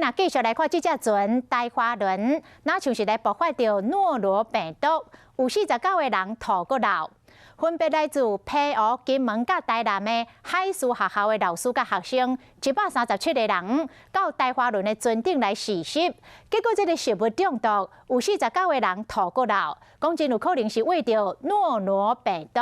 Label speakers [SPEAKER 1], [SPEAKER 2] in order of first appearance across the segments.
[SPEAKER 1] 也继续来看这只船台花轮，那像是来爆发着诺罗病毒，有49个人吐过脑。分别来自澎湖、金门、甲台南的海事学校的老师甲学生，137个人到台花轮的船顶来实习，结果这个食物中毒，有49个人吐过脑，讲真有可能是为着诺罗病毒。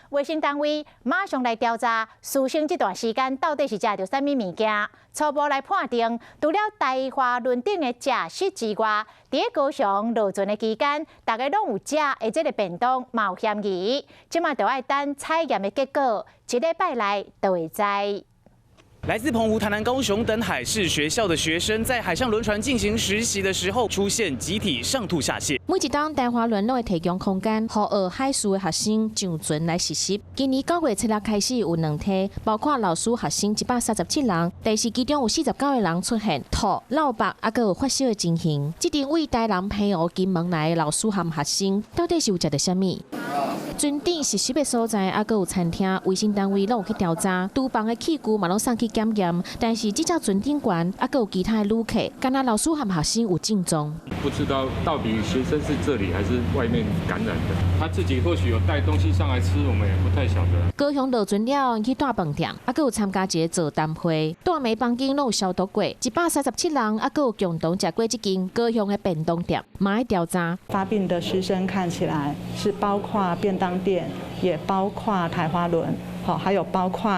[SPEAKER 1] 卫生单位马上来调查，师生这段时间到底是食着啥物物件？初步来判定，除了台花轮顶的食食之外，伫个高雄落船的期间，大家拢有食的这个便当嘛有嫌疑。即马就要等采验的结果，一礼拜内就会知。
[SPEAKER 2] 来自澎湖、台南、高雄等海事学校的学生，在海上轮船进行实习的时候，出现集体上吐下泻。
[SPEAKER 3] 每一档台花轮都会提供空间，予学海事的学生上船来实习。今年9月7日开始有2梯，包括老师、学生137人，但是其中有49个人出现吐、落白，还有发烧的情形。这定位台南、澎湖、金门来的老师和学生，到底是有食到啥物？船顶实习的所在，还有餐厅、卫生单位拢有去调查，厨房的器具嘛拢送去检验。但是这只船顶馆，还有其他的旅客，敢若老师和学生有症状。
[SPEAKER 4] 不知道到底学生是这里还是外面感染的，他自己或许有带东西上来吃，我们也不太晓得。
[SPEAKER 3] 高雄落船了去大饭店，还有参加一个座谈会，大每房间拢有消毒过，137人，还有共同食过这间高雄的便当店，嘛要调查。
[SPEAKER 5] 发病的师生看起来是包括便当店，也包括台花轮。还有包括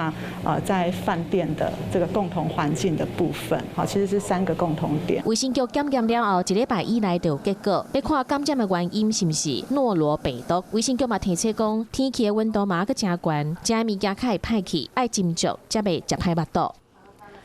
[SPEAKER 5] 在饭店的这个共同环境的部分，其实是3个共同点。
[SPEAKER 3] 卫生局检验了后，1礼拜以内就有结果，要看检验的原因是不是诺罗病毒。卫生局嘛提醒讲，天气的温度嘛阁真悬，食的物件较会歹去，爱斟酌，才袂食歹腹肚。